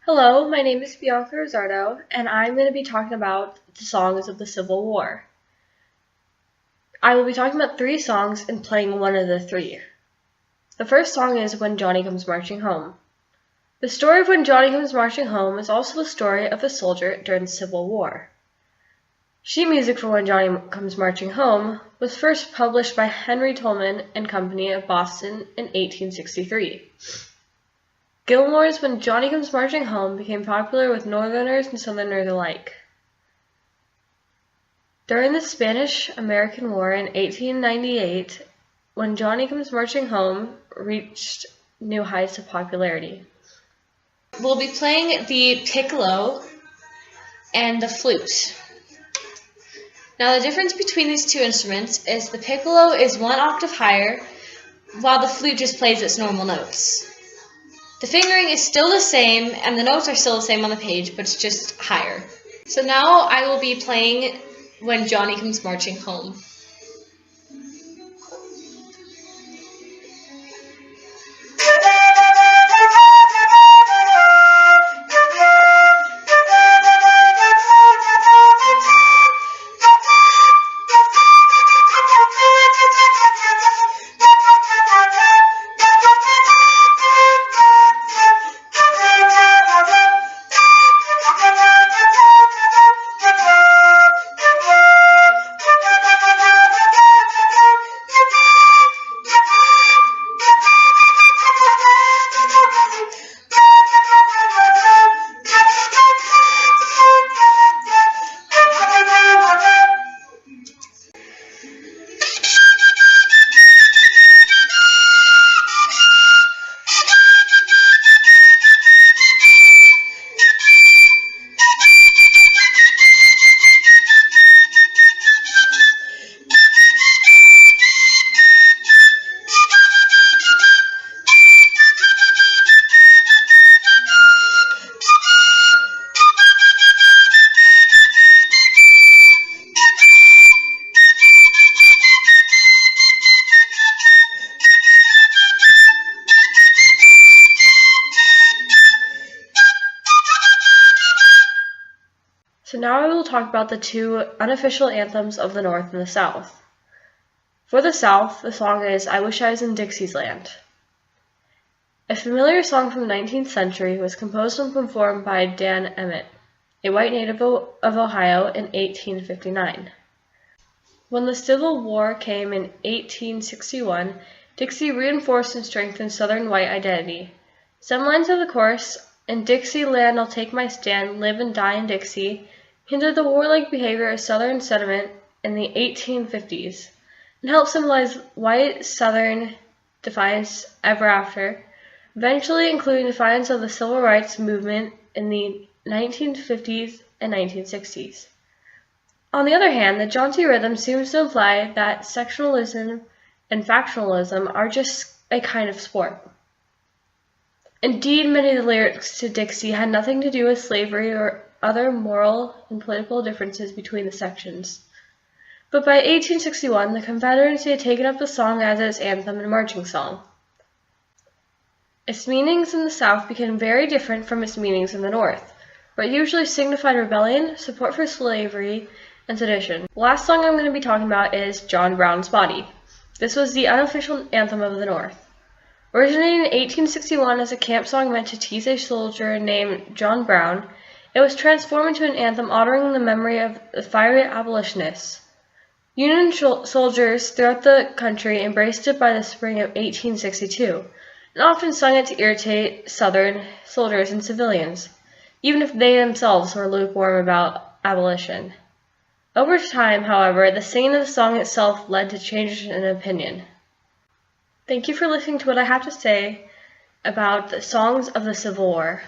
Hello, my name is Bianca Rosardo, and I'm going to be talking about the songs of the Civil War. I will be talking about 3 songs and playing one of the 3. The first song is When Johnny Comes Marching Home. The story of When Johnny Comes Marching Home is also the story of a soldier during the Civil War. Sheet music for When Johnny Comes Marching Home was first published by Henry Tolman and Company of Boston in 1863. Gilmore's When Johnny Comes Marching Home became popular with Northerners and Southerners alike. During the Spanish-American War in 1898, When Johnny Comes Marching Home reached new heights of popularity. We'll be playing the piccolo and the flute. Now the difference between these 2 instruments is the piccolo is 1 octave higher, while the flute just plays its normal notes. The fingering is still the same, and the notes are still the same on the page, but it's just higher. So now I will be playing When Johnny Comes Marching Home. So now I will talk about the 2 unofficial anthems of the North and the South. For the South, the song is I Wish I Was in Dixie's Land. A familiar song from the 19th century was composed and performed by Dan Emmett, a white native of Ohio, in 1859. When the Civil War came in 1861, Dixie reinforced and strengthened Southern white identity. Some lines of the chorus, "In Dixie land I'll take my stand, live and die in Dixie," hindered the warlike behavior of Southern sentiment in the 1850s and helped symbolize white Southern defiance ever after, eventually including defiance of the civil rights movement in the 1950s and 1960s. On the other hand, the jaunty rhythm seems to imply that sectionalism and factionalism are just a kind of sport. Indeed, many of the lyrics to Dixie had nothing to do with slavery or other moral and political differences between the sections. But by 1861, the Confederacy had taken up the song as its anthem and marching song. Its meanings in the South became very different from its meanings in the North, where it usually signified rebellion, support for slavery, and sedition. The last song I'm going to be talking about is John Brown's Body. This was the unofficial anthem of the North. Originating in 1861 as a camp song meant to tease a soldier named John Brown, it was transformed into an anthem honoring the memory of the fiery abolitionists. Union soldiers throughout the country embraced it by the spring of 1862, and often sung it to irritate Southern soldiers and civilians, even if they themselves were lukewarm about abolition. Over time, however, the singing of the song itself led to changes in opinion. Thank you for listening to what I have to say about the songs of the Civil War.